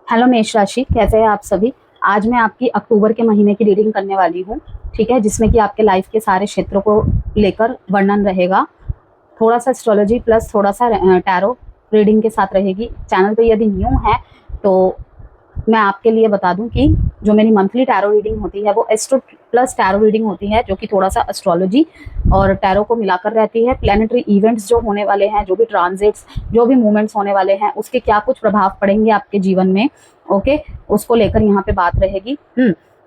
Hello मेष राशि, कैसे हैं आप सभी। आज मैं आपकी अक्टूबर के महीने की रीडिंग करने वाली हूँ, ठीक है, जिसमें कि आपके लाइफ के सारे क्षेत्रों को लेकर वर्णन रहेगा। थोड़ा सा एस्ट्रोलॉजी प्लस थोड़ा सा टैरो रीडिंग के साथ रहेगी। चैनल पे यदि न्यू है तो मैं आपके लिए बता दूं कि जो मेरी मंथली टैरो रीडिंग होती है वो एस्ट्रो प्लस टैरो रीडिंग होती है, जो कि थोड़ा सा एस्ट्रोलॉजी और टैरो को मिलाकर रहती है। प्लैनेटरी इवेंट्स जो होने वाले हैं, जो भी ट्रांजिट्स, जो भी मूवमेंट्स होने वाले हैं, उसके क्या कुछ प्रभाव पड़ेंगे आपके जीवन में, ओके, उसको लेकर यहाँ पे बात रहेगी।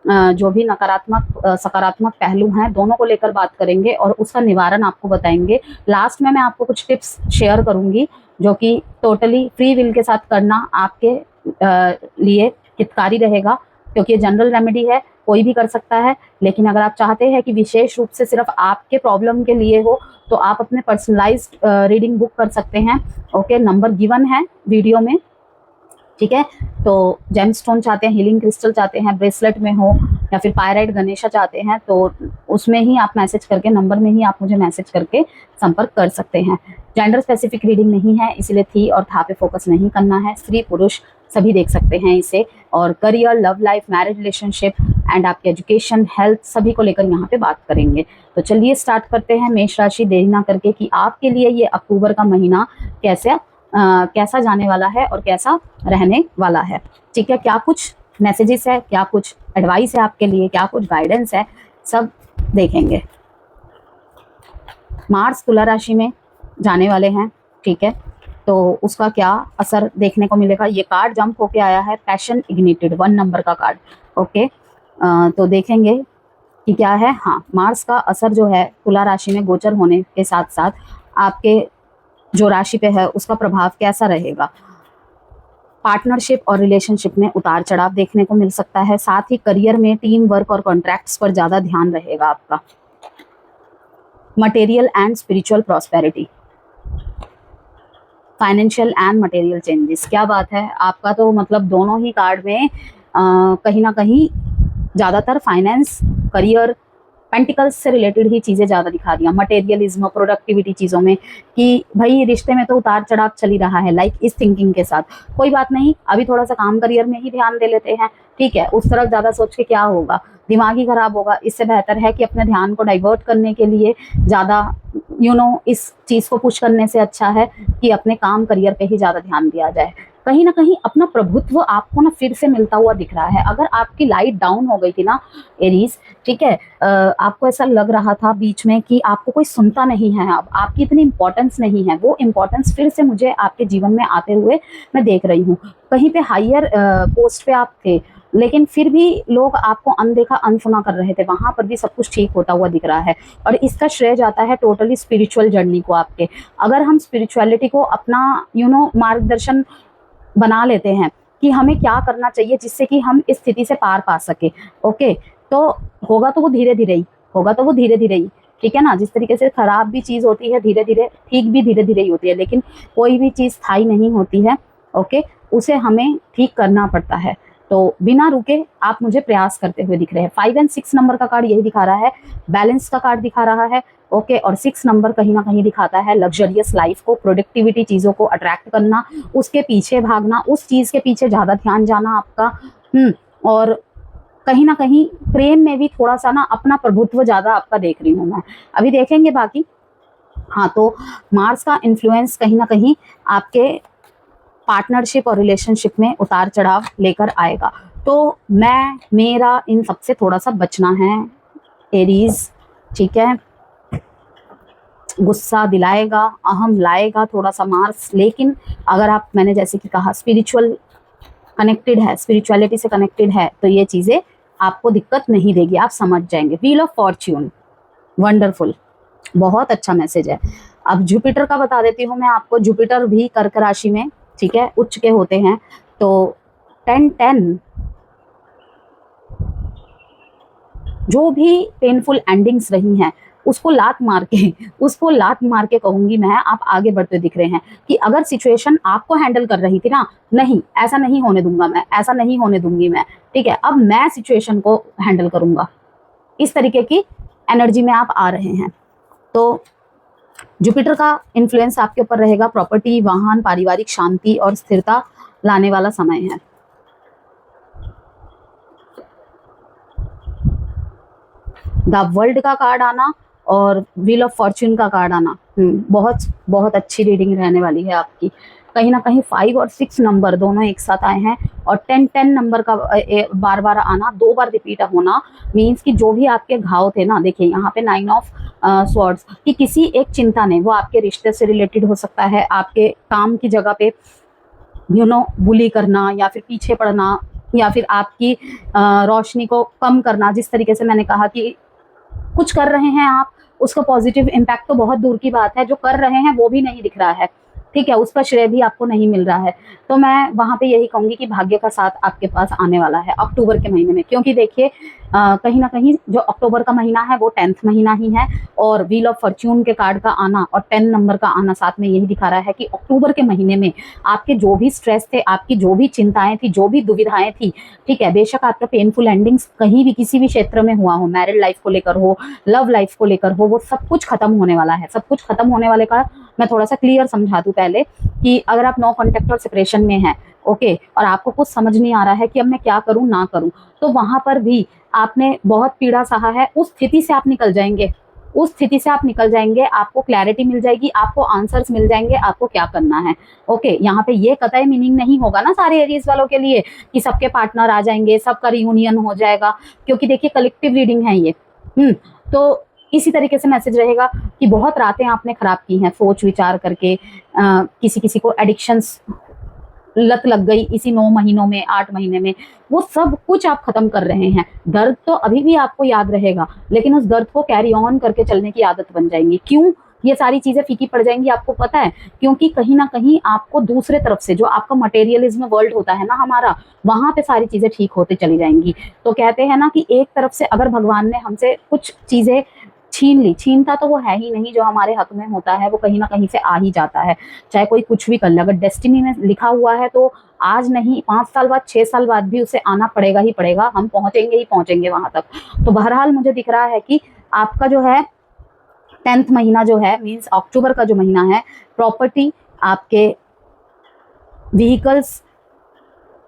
जो भी नकारात्मक सकारात्मक पहलू हैं, दोनों को लेकर बात करेंगे और उसका निवारण आपको बताएंगे। लास्ट में मैं आपको कुछ टिप्स शेयर करूंगी जो कि टोटली फ्री विल के साथ करना आपके लिए हितकारी रहेगा, क्योंकि ये जनरल रेमेडी है, कोई भी कर सकता है। लेकिन अगर आप चाहते हैं कि विशेष रूप से सिर्फ आपके प्रॉब्लम के लिए हो तो आप अपने पर्सनलाइज्ड रीडिंग बुक कर सकते हैं। ओके, नंबर गिवन है वीडियो में, ठीक है। तो जेमस्टोन चाहते हैं, हीलिंग क्रिस्टल चाहते हैं, ब्रेसलेट में हो या फिर पायराइट गणेशा चाहते हैं तो उसमें ही आप मैसेज करके, नंबर में ही आप मुझे मैसेज करके संपर्क कर सकते हैं। जेंडर स्पेसिफिक रीडिंग नहीं है, इसलिए थी और था पे फोकस नहीं करना है। स्त्री पुरुष सभी देख सकते हैं इसे। और career, love life, marriage relationship and आपके एजुकेशन, हेल्थ, सभी को लेकर यहाँ पे बात करेंगे। तो चलिए स्टार्ट करते हैं। मेष राशि, देरी ना करके कि आपके लिए ये अक्टूबर का महीना कैसा जाने वाला है और कैसा रहने वाला है, ठीक है। क्या कुछ मैसेजेस है, क्या कुछ एडवाइस है आपके लिए, क्या कुछ गाइडेंस है, सब देखेंगे। मार्स तुला राशि में जाने वाले हैं, ठीक है, तो उसका क्या असर देखने को मिलेगा। ये कार्ड जंप होके आया है, पैशन इग्निटेड, 1 नंबर का कार्ड, ओके। तो देखेंगे कि क्या है। हाँ, मार्स का असर जो है तुला राशि में गोचर होने के साथ साथ आपके जो राशि पे है उसका प्रभाव कैसा रहेगा। पार्टनरशिप और रिलेशनशिप में उतार चढ़ाव देखने को मिल सकता है। साथ ही करियर में टीम वर्क और कॉन्ट्रैक्ट्स पर ज्यादा ध्यान रहेगा आपका। Material and spiritual prosperity, financial and material changes, क्या बात है। आपका तो मतलब दोनों ही कार्ड में कहीं ना कहीं ज़्यादातर फाइनेंस, करियर, पेंटिकल्स से रिलेटेड ही चीज़ें ज़्यादा दिखा दिया। मटेरियलिज्म, प्रोडक्टिविटी चीज़ों में कि भाई रिश्ते में तो उतार चढ़ाव चल ही रहा है, लाइक इस थिंकिंग के साथ। कोई बात नहीं, अभी थोड़ा सा काम करियर में ही ध्यान दे लेते हैं, ठीक है। उस तरफ ज़्यादा सोच के क्या होगा, दिमाग ही खराब होगा। इससे बेहतर है कि अपने ध्यान को डाइवर्ट करने के लिए ज़्यादा इस चीज़ को पुश करने से अच्छा है कि अपने काम करियर पे ही ज़्यादा ध्यान दिया जाए। कहीं ना कहीं अपना प्रभुत्व आपको ना फिर से मिलता हुआ दिख रहा है। अगर आपकी लाइट डाउन हो गई थी ना एरीज, ठीक है, आपको ऐसा लग रहा था बीच में कि आपको कोई सुनता नहीं है, अब आपकी इतनी इंपॉर्टेंस नहीं है, वो इंपॉर्टेंस फिर से मुझे आपके जीवन में आते हुए मैं देख रही हूँ। कहीं पे हायर पोस्ट पे आप थे लेकिन फिर भी लोग आपको अनदेखा अनसुना कर रहे थे, वहां पर भी सब कुछ ठीक होता हुआ दिख रहा है। और इसका श्रेय जाता है टोटली स्पिरिचुअल जर्नी को आपके। अगर हम स्पिरिचुअलिटी को अपना मार्गदर्शन बना लेते हैं कि हमें क्या करना चाहिए जिससे कि हम इस स्थिति से पार पा सके, ओके, तो होगा तो वो धीरे धीरे ही होगा, तो वो धीरे धीरे ही, ठीक है ना। जिस तरीके से खराब भी चीज़ होती है धीरे धीरे, ठीक भी धीरे धीरे ही होती है, लेकिन कोई भी चीज़ स्थायी नहीं होती है, ओके, उसे हमें ठीक करना पड़ता है। तो बिना रुके आप मुझे प्रयास करते हुए दिख रहे हैं। 5 और 6 नंबर का कार्ड यही दिखा रहा है, बैलेंस का कार्ड दिखा रहा है, ओके। और 6 नंबर कहीं ना कहीं दिखाता है लग्जरियस लाइफ को, प्रोडक्टिविटी, चीज़ों को अट्रैक्ट करना, उसके पीछे भागना, उस चीज़ के पीछे ज़्यादा ध्यान जाना आपका। और कहीं ना कहीं प्रेम में भी थोड़ा सा ना अपना प्रभुत्व ज़्यादा आपका देख रही हूँ मैं। अभी देखेंगे बाकी। हाँ, तो मार्स का इन्फ्लुएंस कहीं ना कहीं आपके पार्टनरशिप और रिलेशनशिप में उतार चढ़ाव लेकर आएगा। तो मेरा इन सबसे थोड़ा सा बचना है एरीज, ठीक है। गुस्सा दिलाएगा, अहम लाएगा थोड़ा सा मार्स, लेकिन अगर आप, मैंने जैसे कि कहा, स्पिरिचुअल कनेक्टेड है, स्पिरिचुअलिटी से कनेक्टेड है, तो ये चीज़ें आपको दिक्कत नहीं देगी, आप समझ जाएंगे। व्हील ऑफ फॉर्च्यून, वंडरफुल, बहुत अच्छा मैसेज है। अब जुपिटर का बता देती हूँ मैं आपको। जुपिटर भी कर्क राशि में, ठीक है, उच्च के होते हैं। तो 10-10 जो भी पेनफुल एंडिंग्स रही हैं उसको लात मार के कहूंगी मैं, आप आगे बढ़ते दिख रहे हैं कि अगर सिचुएशन आपको हैंडल कर रही थी ना, नहीं ऐसा नहीं होने दूंगा मैं, ऐसा नहीं होने दूंगी मैं, ठीक है, अब मैं सिचुएशन को हैंडल करूंगा, इस तरीके की एनर्जी में आप आ रहे हैं। तो जुपिटर का इन्फ्लुएंस आपके ऊपर रहेगा। प्रॉपर्टी, वाहन, पारिवारिक शांति और स्थिरता लाने वाला समय है। द वर्ल्ड का कार्ड आना और व्हील ऑफ फॉर्च्यून का कार्ड आना, बहुत बहुत अच्छी रीडिंग रहने वाली है आपकी। कहीं ना कहीं 5 और 6 नंबर दोनों एक साथ आए हैं, और 10 नंबर का बार बार आना, 2 बार रिपीट होना, मीन्स कि जो भी आपके घाव थे ना, देखिए यहाँ पे 9 ऑफ स्वॉर्ड्स, कि किसी एक चिंता ने, वो आपके रिश्ते से रिलेटेड हो सकता है, आपके काम की जगह पे बुली करना, या फिर पीछे पड़ना, या फिर आपकी रोशनी को कम करना। जिस तरीके से मैंने कहा कि कुछ कर रहे हैं आप, उसका पॉजिटिव इम्पैक्ट तो बहुत दूर की बात है, जो कर रहे हैं वो भी नहीं दिख रहा है, ठीक है, उसका श्रेय भी आपको नहीं मिल रहा है। तो मैं वहां पे यही कहूंगी कि भाग्य का साथ आपके पास आने वाला है अक्टूबर के महीने में, क्योंकि देखिए कहीं ना कहीं जो अक्टूबर का महीना है वो 10th महीना ही है, और व्हील ऑफ फॉर्च्यून के कार्ड का आना और 10 नंबर का आना साथ में यही दिखा रहा है कि अक्टूबर के महीने में आपके जो भी स्ट्रेस थे, आपकी जो भी चिंताएं थी, जो भी दुविधाएं थी, ठीक है, बेशक आपका पेनफुल एंडिंग्स कहीं भी किसी भी क्षेत्र में हुआ हो, मैरिड लाइफ को लेकर हो, लव लाइफ को लेकर हो, वो सब कुछ खत्म होने वाला है। सब कुछ खत्म होने वाले का मैं थोड़ा सा क्लियर समझा दूं पहले, कि अगर आप नो कॉन्टेक्ट और सेपरेशन में हैं, ओके, और आपको कुछ समझ नहीं आ रहा है कि अब मैं क्या करूं ना करूं, तो वहां पर भी आपने बहुत पीड़ा सहा है, उस स्थिति से आप निकल जाएंगे, उस स्थिति से आप निकल जाएंगे, आपको क्लैरिटी मिल जाएगी, आपको आंसर्स मिल जाएंगे, आपको क्या करना है। ओके, यहाँ पे ये कतई मीनिंग नहीं होगा ना सारे एरियज वालों के लिए कि सबके पार्टनर आ जाएंगे, सबका रियूनियन हो जाएगा, क्योंकि देखिए कलेक्टिव रीडिंग है ये। तो इसी तरीके से मैसेज रहेगा कि बहुत रातें आपने खराब की हैं सोच विचार करके, किसी किसी को एडिक्शंस लत लग गई इसी 9 महीनों में, 8 महीने में, वो सब कुछ आप खत्म कर रहे हैं। दर्द तो अभी भी आपको याद रहेगा, लेकिन उस दर्द को कैरी ऑन करके चलने की आदत बन जाएंगी। क्यों ये सारी चीजें फीकी पड़ जाएंगी आपको पता है? क्योंकि कहीं ना कहीं आपको दूसरे तरफ से, जो आपका मटेरियलिज्म वर्ल्ड होता है ना हमारा, वहां पे सारी चीजें ठीक होते चली जाएंगी। तो कहते हैं ना कि एक तरफ से अगर भगवान ने हमसे कुछ चीजें छीन ली, छीनता तो वो है ही नहीं, जो हमारे हक में होता है वो कहीं ना कहीं से आ ही जाता है, चाहे कोई कुछ भी कर ले। अगर डेस्टिनी में लिखा हुआ है तो आज नहीं, 5 साल बाद, 6 साल बाद भी उसे आना पड़ेगा ही पड़ेगा, हम पहुंचेंगे ही पहुंचेंगे वहां तक। तो बहरहाल मुझे दिख रहा है कि आपका जो है 10th महीना जो है, मीन्स अक्टूबर का जो महीना है, प्रॉपर्टी, आपके व्हीकल्स,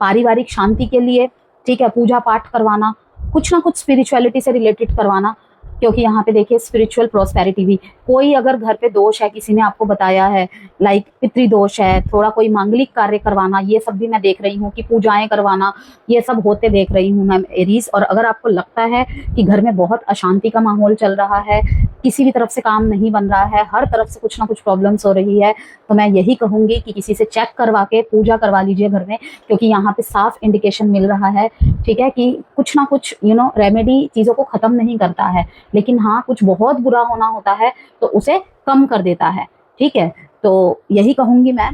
पारिवारिक शांति के लिए, ठीक है, पूजा पाठ करवाना, कुछ ना कुछ स्पिरिचुअलिटी से रिलेटेड करवाना, क्योंकि यहाँ पे देखिए स्पिरिचुअल प्रोस्पेरिटी भी, कोई अगर घर पे दोष है, किसी ने आपको बताया है, लाइक पितृ दोष है, थोड़ा कोई मांगलिक कार्य करवाना, ये सब भी मैं देख रही हूँ कि पूजाएं करवाना, ये सब होते देख रही हूँ मैं एरीज। और अगर आपको लगता है कि घर में बहुत अशांति का माहौल चल रहा है, किसी भी तरफ से काम नहीं बन रहा है, हर तरफ से कुछ ना कुछ प्रॉब्लम्स हो रही है, तो मैं यही कहूंगी कि किसी से चेक करवा के पूजा करवा लीजिए घर में, क्योंकि यहाँ पे साफ इंडिकेशन मिल रहा है, ठीक है, कि कुछ ना कुछ रेमेडी चीजों को खत्म नहीं करता है, लेकिन हाँ कुछ बहुत बुरा होना होता है तो उसे कम कर देता है, ठीक है। तो यही कहूंगी मैं,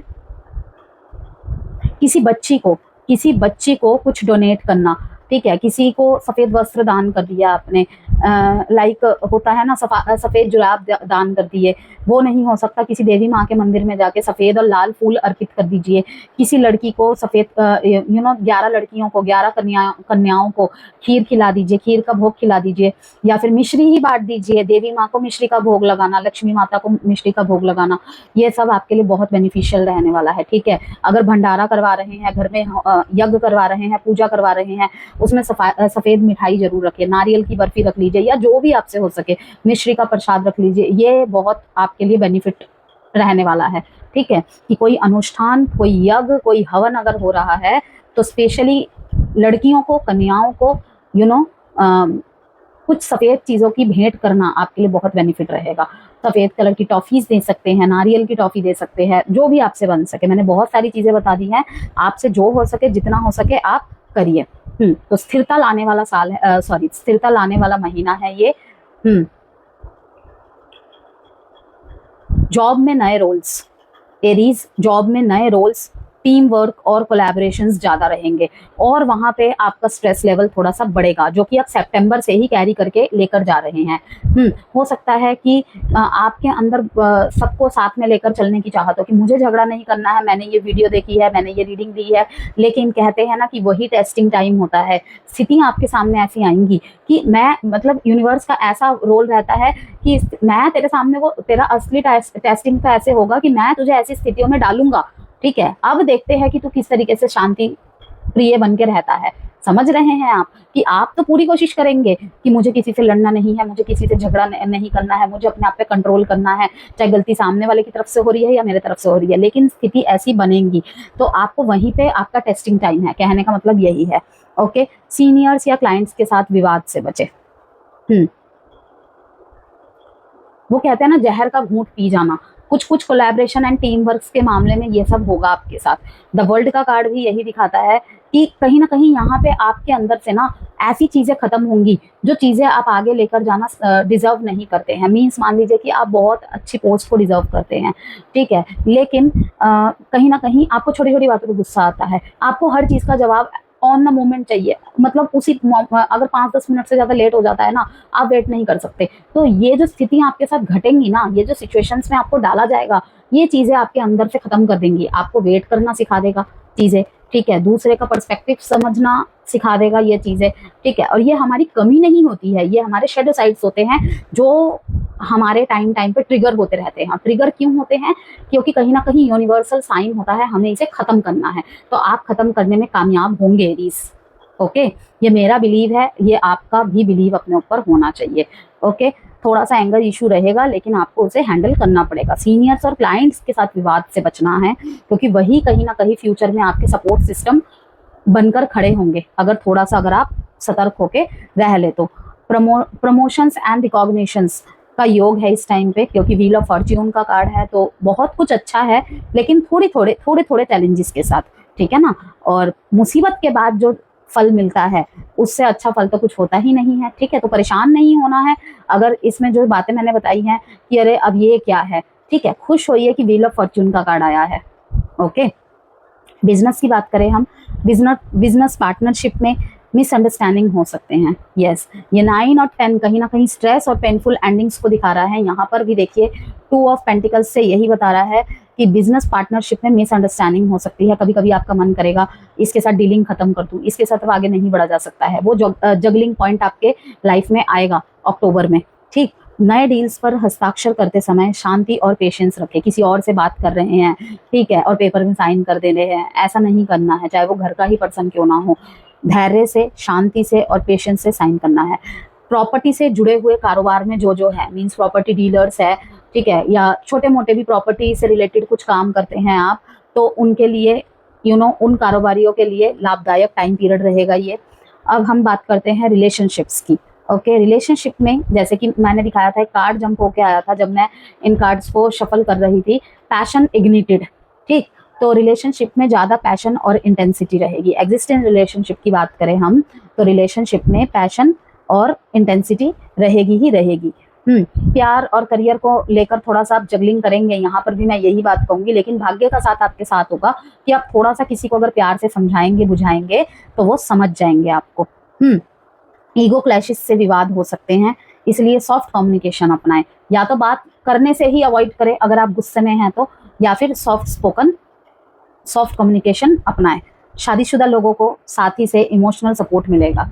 किसी बच्ची को कुछ डोनेट करना, ठीक है, किसी को सफेद वस्त्र दान कर दिया आपने, लाइक होता है ना सफेद जुलाब दान कर दिए, वो नहीं हो सकता, किसी देवी माँ के मंदिर में जाके सफेद और लाल फूल अर्पित कर दीजिए। किसी लड़की को सफेद 11 लड़कियों को, 11 कन्याओं को खीर खिला दीजिए, खीर का भोग खिला दीजिए, या फिर मिश्री ही बांट दीजिए, देवी माँ को मिश्री का भोग लगाना, लक्ष्मी माता को मिश्री का भोग लगाना, ये सब आपके लिए बहुत बेनिफिशियल रहने वाला है, ठीक है। अगर भंडारा करवा रहे हैं घर में, यज्ञ करवा रहे हैं, पूजा करवा रहे हैं, उसमें सफेद मिठाई जरूर रखिए, नारियल की बर्फी रख लीजिए, या जो भी आपसे हो सके, मिश्री का प्रसाद रख लीजिए, ये बहुत आपके लिए बेनिफिट रहने वाला है, ठीक है। कि कोई अनुष्ठान, कोई यज्ञ, कोई हवन अगर हो रहा है तो स्पेशली लड़कियों को, कन्याओं को कुछ सफेद चीजों की भेंट करना आपके लिए बहुत बेनिफिट रहेगा। सफेद कलर की टॉफीज दे सकते हैं, नारियल की टॉफी दे सकते हैं, जो भी आपसे बन सके। मैंने बहुत सारी चीजें बता दी हैं, आपसे जो हो सके, जितना हो सके आप करिए। तो स्थिरता लाने वाला साल है, स्थिरता लाने वाला महीना है ये। जॉब में नए रोल्स, एरीज, जॉब में नए रोल्स, टीम वर्क और कोलैबोरेशंस ज़्यादा रहेंगे, और वहाँ पे आपका स्ट्रेस लेवल थोड़ा सा बढ़ेगा, जो कि आप सितंबर से ही कैरी करके लेकर जा रहे हैं। हो सकता है कि आपके अंदर सबको साथ में लेकर चलने की चाहत हो कि मुझे झगड़ा नहीं करना है, मैंने ये वीडियो देखी है, मैंने ये रीडिंग दी है, लेकिन कहते हैं ना कि वही टेस्टिंग टाइम होता है। स्थितियाँ आपके सामने ऐसी आएंगी कि मैं, मतलब यूनिवर्स का ऐसा रोल रहता है कि मैं तेरे सामने, वो तेरा असली टेस्टिंग तो ऐसे होगा कि मैं तुझे ऐसी स्थितियों में डालूंगा, ठीक है। अब देखते हैं कि तू किस तरीके से शांति प्रिय बन के रहता है। समझ रहे हैं आप कि आप तो पूरी कोशिश करेंगे कि मुझे किसी से लड़ना नहीं है, मुझे किसी से झगड़ा नहीं करना है, मुझे अपने आप पे कंट्रोल करना है, चाहे गलती सामने वाले की तरफ से हो रही है या मेरे तरफ से हो रही है, लेकिन स्थिति ऐसी बनेगी तो आपको वहीं पे आपका टेस्टिंग टाइम है। कहने का मतलब यही है। ओके, सीनियर्स या क्लाइंट्स के साथ विवाद से बचे। वो कहते हैं ना, जहर का घूंट पी जाना। कुछ कुछ कोलैबोरेशन एंड टीम वर्क के मामले में ये सब होगा आपके साथ। द वर्ल्ड का कार्ड भी यही दिखाता है कि कहीं ना कहीं यहाँ पे आपके अंदर से ना ऐसी चीजें खत्म होंगी जो चीजें आप आगे लेकर जाना डिजर्व नहीं करते हैं। मीन्स मान लीजिए कि आप बहुत अच्छी पोस्ट को डिजर्व करते हैं, ठीक है, लेकिन कहीं ना कहीं आपको छोटी छोटी बातों पर गुस्सा आता है, आपको हर चीज का जवाब ऑन द मोमेंट चाहिए, मतलब उसी अगर 5-10 मिनट से ज्यादा लेट हो जाता है ना, आप वेट नहीं कर सकते। तो ये जो स्थितियां आपके साथ घटेंगी ना, ये जो सिचुएशंस में आपको डाला जाएगा, ये चीजें आपके अंदर से खत्म कर देंगी। आपको वेट करना सिखा देगा चीजें, ठीक है, दूसरे का पर्सपेक्टिव समझना सिखा देगा ये चीजें, ठीक है। और ये हमारी कमी नहीं होती है, ये हमारे शेडो साइड्स होते हैं जो हमारे टाइम पे ट्रिगर होते रहते हैं। ट्रिगर क्यों होते हैं? क्योंकि कहीं ना कहीं यूनिवर्सल साइन होता है, हमें इसे खत्म करना है, तो आप खत्म करने में कामयाब होंगे एरीज। ओके, ये मेरा बिलीव है, ये आपका भी बिलीव अपने ऊपर होना चाहिए। ओके, थोड़ा सा एंगर इशू रहेगा लेकिन आपको उसे हैंडल करना पड़ेगा। सीनियर्स और क्लाइंट्स के साथ विवाद से बचना है, क्योंकि वही कहीं ना कहीं फ्यूचर में आपके सपोर्ट सिस्टम बनकर खड़े होंगे अगर आप सतर्क होके रह ले तो। प्रमोशंस एंड रिकॉग्निशंस का योग है इस टाइम पे, क्योंकि व्हील ऑफ फॉर्च्यून का कार्ड है, तो बहुत कुछ अच्छा है लेकिन थोड़े चैलेंजेस के साथ, ठीक है ना। और मुसीबत के बाद जो फल मिलता है उससे अच्छा फल तो कुछ होता ही नहीं है, ठीक है। तो परेशान नहीं होना है अगर इसमें जो बातें मैंने बताई हैं कि अरे अब ये क्या है, ठीक है, खुश होइए कि व्हील ऑफ फॉर्च्यून का कार्ड आया है। ओके, बिजनेस की बात करें हम, बिजनेस पार्टनरशिप में मिसअंडरस्टैंडिंग हो सकते हैं। यस, ये 9 और 10 कहीं ना कहीं स्ट्रेस और पेनफुल एंडिंग्स को दिखा रहा है। यहाँ पर भी देखिए 2 ऑफ पेंटिकल्स से यही बता रहा है कि बिजनेस पार्टनरशिप में मिसअंडरस्टैंडिंग हो सकती है। कभी कभी आपका मन करेगा इसके साथ डीलिंग खत्म कर दूं, इसके साथ अब आगे नहीं बढ़ा जा सकता है। वो जगलिंग पॉइंट आपके लाइफ में आएगा अक्टूबर में, ठीक। नए डील्स पर हस्ताक्षर करते समय शांति और पेशेंस रखें। किसी और से बात कर रहे हैं, ठीक है, और पेपर में साइन कर दे रहे हैं, ऐसा नहीं करना है, चाहे वो घर का ही पर्सन क्यों ना हो। धैर्य से, शांति से और पेशेंस से साइन करना है। प्रॉपर्टी से जुड़े हुए कारोबार में जो है, मीन्स प्रॉपर्टी डीलर्स है, ठीक है, या छोटे मोटे भी प्रॉपर्टी से रिलेटेड कुछ काम करते हैं आप, तो उनके लिए उन कारोबारियों के लिए लाभदायक टाइम पीरियड रहेगा ये। अब हम बात करते हैं रिलेशनशिप्स की। ओके, रिलेशनशिप में जैसे कि मैंने दिखाया था, एक कार्ड जंप होके आया था जब मैं इन कार्ड्स को शफल कर रही थी, पैशन इग्निटेड, ठीक। तो रिलेशनशिप में ज़्यादा पैशन और इंटेंसिटी रहेगी। एग्जिस्टिंग रिलेशनशिप की बात करें हम, तो रिलेशनशिप में पैशन और इंटेंसिटी रहेगी ही रहेगी। प्यार और करियर को लेकर थोड़ा सा आप जगलिंग करेंगे, यहाँ पर भी मैं यही बात कहूंगी, लेकिन भाग्य का साथ आपके साथ होगा कि आप थोड़ा सा किसी को अगर प्यार से समझाएंगे, बुझाएंगे, तो वो समझ जाएंगे आपको। ईगो क्लैशेस से विवाद हो सकते हैं, इसलिए सॉफ्ट कम्युनिकेशन अपनाएं। या तो बात करने से ही अवॉइड करें अगर आप गुस्से में हैं तो, या फिर सॉफ्ट कम्युनिकेशन अपनाएं। शादीशुदा लोगों को साथी से इमोशनल सपोर्ट मिलेगा।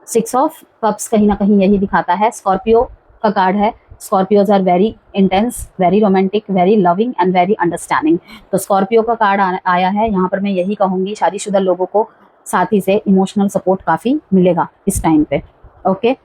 6 ऑफ कप्स कहीं ना कहीं यही दिखाता है। स्कॉर्पियो का कार्ड है। Scorpios are very intense, very romantic, very loving and very understanding. तो स्कॉर्पियो का कार्ड आया है, यहाँ पर मैं यही कहूँगी शादीशुदा लोगों को साथी से इमोशनल सपोर्ट काफ़ी मिलेगा इस टाइम पे। ओके,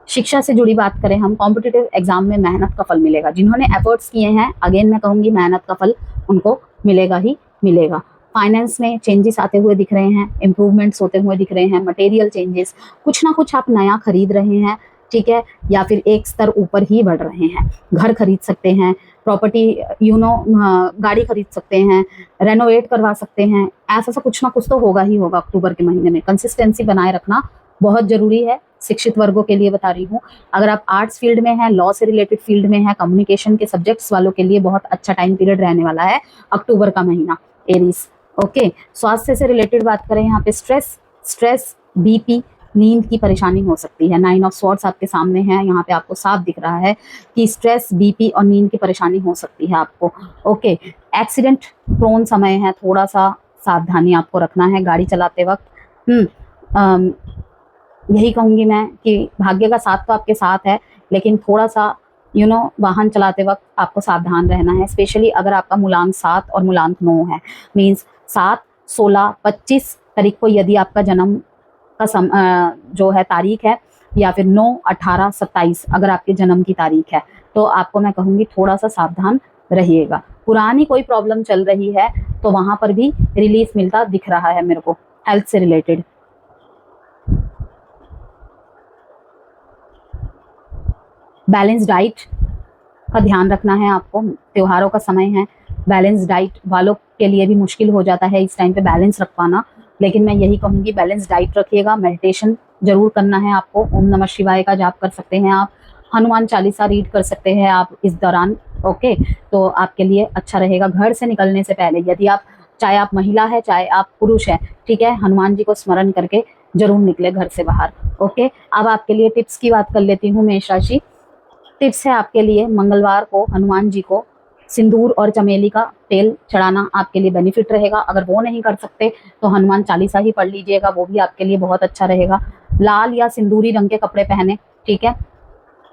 शिक्षा से जुड़ी बात करें हम, कॉम्पिटिटिव एग्जाम में मेहनत का फल मिलेगा। जिन्होंने एफर्ट्स किए हैं, अगेन मैं कहूँगी मेहनत का फल उनको मिलेगा ही मिलेगा। फाइनेंस में चेंजेस आते हुए दिख रहे हैं, इंप्रूवमेंट्स होते हुए दिख रहे हैं, मटेरियल चेंजेस, कुछ ना कुछ आप नया खरीद रहे हैं, ठीक है, या फिर एक स्तर ऊपर ही बढ़ रहे हैं। घर खरीद सकते हैं, प्रॉपर्टी गाड़ी खरीद सकते हैं, रेनोवेट करवा सकते हैं, ऐसा सा कुछ ना कुछ तो होगा ही होगा अक्टूबर के महीने में। कंसिस्टेंसी बनाए रखना बहुत जरूरी है, शिक्षित वर्गों के लिए बता रही हूँ। अगर आप आर्ट्स फील्ड में हैं, लॉ से रिलेटेड फील्ड में हैं, कम्युनिकेशन के सब्जेक्ट्स वालों के लिए बहुत अच्छा टाइम पीरियड रहने वाला है अक्टूबर का महीना, एरीज। ओके, स्वास्थ्य से रिलेटेड बात करें यहाँ पे, स्ट्रेस, बीपी, नींद की परेशानी हो सकती है। 9 ऑफ स्वॉर्ड्स आपके सामने है, यहाँ पे आपको साफ दिख रहा है कि स्ट्रेस, बीपी और नींद की परेशानी हो सकती है आपको। ओके, एक्सीडेंट प्रोन समय है, थोड़ा सा सावधानी आपको रखना है गाड़ी चलाते वक्त। यही कहूँगी मैं कि भाग्य का साथ तो आपके साथ है, लेकिन थोड़ा सा वाहन चलाते वक्त आपको सावधान रहना है, स्पेशली अगर आपका मूलांक 7 और मूलांक 9 है। मीन्स 7, 16, 25 तारीख को यदि आपका जन्म का जो है तारीख है, या फिर 9, 18, 27 अगर आपके जन्म की तारीख है, तो आपको मैं कहूँगी थोड़ा सा सावधान रहिएगा। पुरानी कोई प्रॉब्लम चल रही है तो वहाँ पर भी रिलीफ मिलता दिख रहा है मेरे को, हेल्थ से रिलेटेड। बैलेंस डाइट का ध्यान रखना है आपको, त्योहारों का समय है, बैलेंस डाइट वालों के लिए भी मुश्किल हो जाता है इस टाइम पे बैलेंस रख पाना, लेकिन मैं यही कहूँगी बैलेंस डाइट रखिएगा। मेडिटेशन जरूर करना है आपको, ओम नमः शिवाय का जाप कर सकते हैं आप, हनुमान चालीसा रीड कर सकते हैं आप इस दौरान। ओके, तो आपके लिए अच्छा रहेगा। घर से निकलने से पहले यदि आप, चाहे आप महिला है चाहे आप पुरुष है, ठीक है, हनुमान जी को स्मरण करके जरूर निकले घर से बाहर। ओके, अब आपके लिए टिप्स की बात कर लेती हूँ। मेष राशि, टिप्स है आपके लिए, मंगलवार को हनुमान जी को सिंदूर और चमेली का तेल चढ़ाना आपके लिए बेनिफिट रहेगा। अगर वो नहीं कर सकते तो हनुमान चालीसा ही पढ़ लीजिएगा, वो भी आपके लिए बहुत अच्छा रहेगा। लाल या सिंदूरी रंग के कपड़े पहने, ठीक है,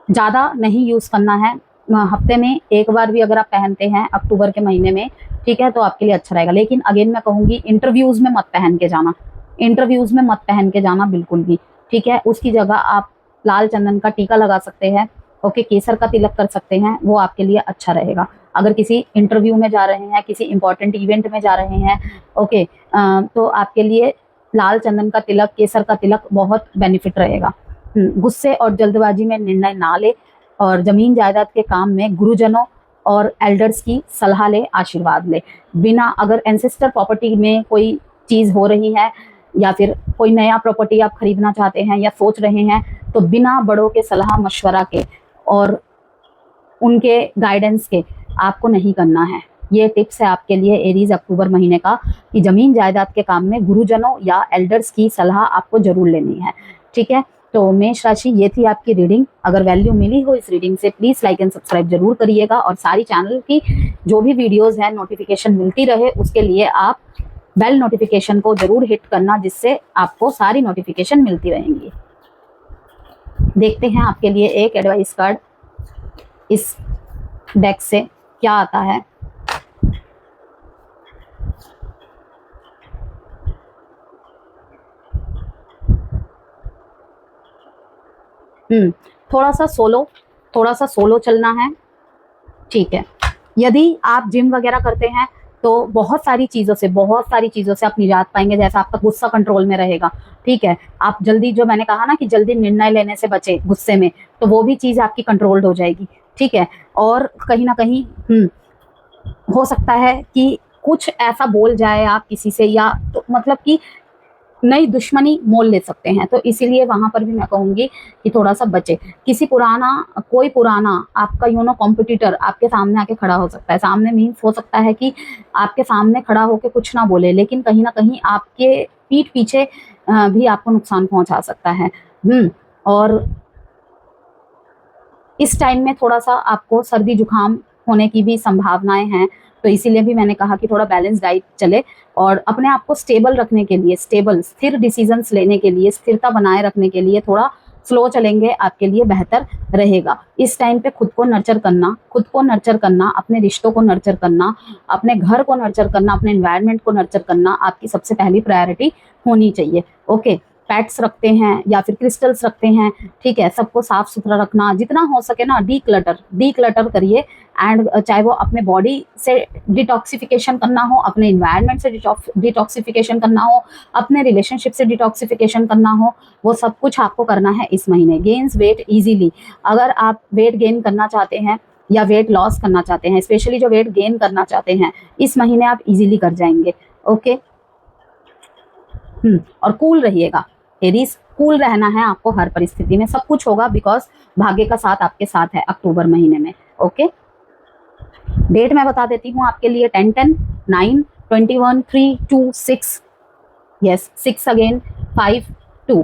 ज़्यादा नहीं यूज़ करना है, हफ्ते में एक बार भी अगर आप पहनते हैं अक्टूबर के महीने में, ठीक है, तो आपके लिए अच्छा रहेगा। लेकिन अगेन मैं कहूँगी इंटरव्यूज़ में मत पहन के जाना, इंटरव्यूज़ में मत पहन के जाना बिल्कुल भी, ठीक है। उसकी जगह आप लाल चंदन का टीका लगा सकते हैं, ओके, केसर का तिलक कर सकते हैं, वो आपके लिए अच्छा रहेगा। अगर किसी इंटरव्यू में जा रहे हैं, किसी इंपॉर्टेंट इवेंट में जा रहे हैं, ओके, तो आपके लिए लाल चंदन का तिलक, केसर का तिलक बहुत बेनिफिट रहेगा। गुस्से और जल्दबाजी में निर्णय ना ले, और जमीन जायदाद के काम में गुरुजनों और एल्डर्स की सलाह ले, आशीर्वाद ले। बिना, अगर एंसेस्टर प्रॉपर्टी में कोई चीज़ हो रही है या फिर कोई नया प्रॉपर्टी आप खरीदना चाहते हैं या सोच रहे हैं, तो बिना बड़ों के सलाह मशवरा के और उनके गाइडेंस के आपको नहीं करना है। ये टिप्स है आपके लिए एरीज अक्टूबर महीने का, कि जमीन जायदाद के काम में गुरुजनों या एल्डर्स की सलाह आपको जरूर लेनी है, ठीक है। तो मेष राशि, ये थी आपकी रीडिंग। अगर वैल्यू मिली हो इस रीडिंग से, प्लीज लाइक एंड सब्सक्राइब जरूर करिएगा, और सारी चैनल की जो भी वीडियोस है नोटिफिकेशन मिलती रहे, उसके लिए आप बेल नोटिफिकेशन को जरूर हिट करना, जिससे आपको सारी नोटिफिकेशन मिलती रहेंगी। देखते हैं आपके लिए एक एडवाइस कार्ड इस डेक से क्या आता है। थोड़ा सा सोलो चलना है, ठीक है। यदि आप जिम वगैरह करते हैं तो बहुत सारी चीज़ों से आप निजात पाएंगे। जैसा आपका गुस्सा कंट्रोल में रहेगा, ठीक है, आप जल्दी, जो मैंने कहा ना कि जल्दी निर्णय लेने से बचे गुस्से में, तो वो भी चीज़ आपकी कंट्रोल्ड हो जाएगी, ठीक है। और कहीं ना कहीं हो सकता है कि कुछ ऐसा बोल जाए आप किसी से, या तो मतलब कि नई दुश्मनी मोल ले सकते हैं, तो इसीलिए वहां पर भी मैं कहूंगी कि थोड़ा सा बचे। कोई पुराना आपका कॉम्पिटिटर आपके सामने आके खड़ा हो सकता है। सामने मीन्स हो सकता है कि आपके सामने खड़ा होके कुछ ना बोले, लेकिन कहीं ना कहीं आपके पीठ पीछे भी आपको नुकसान पहुंचा सकता है। और इस टाइम में थोड़ा सा आपको सर्दी जुकाम होने की भी संभावनाएं हैं, तो इसीलिए भी मैंने कहा कि थोड़ा बैलेंस डाइट चले, और अपने आप को स्टेबल रखने के लिए, स्थिर डिसीजंस लेने के लिए, स्थिरता बनाए रखने के लिए थोड़ा स्लो चलेंगे, आपके लिए बेहतर रहेगा। इस टाइम पे खुद को नर्चर करना, अपने रिश्तों को नर्चर करना, अपने घर को नर्चर करना, अपने एनवायरनमेंट को नर्चर करना आपकी सबसे पहली प्रायोरिटी होनी चाहिए। ओके, पैट्स रखते हैं या फिर क्रिस्टल्स रखते हैं, ठीक है, सबको साफ सुथरा रखना, जितना हो सके ना डी क्लटर करिए। एंड चाहे वो अपने बॉडी से डिटॉक्सिफिकेशन करना हो, अपने इन्वायरमेंट से डिटॉक्सिफिकेशन करना हो, अपने रिलेशनशिप से डिटॉक्सिफिकेशन करना हो, वो सब कुछ आपको करना है इस महीने। गेन्स वेट इजीली, अगर आप वेट गेन करना चाहते हैं या वेट लॉस करना चाहते हैं, स्पेशली जो वेट गेन करना चाहते हैं, इस महीने आप इजीली कर जाएंगे। ओके, और कूल रहिएगा एरीज, कूल रहना है आपको हर परिस्थिति में, सब कुछ होगा बिकॉज भाग्य का साथ आपके साथ है अक्टूबर महीने में। ओके, डेट मैं बता देती हूँ आपके लिए, 10-10, 9, 21, 3, 2, 6, यस 6 अगेन, 5, 2,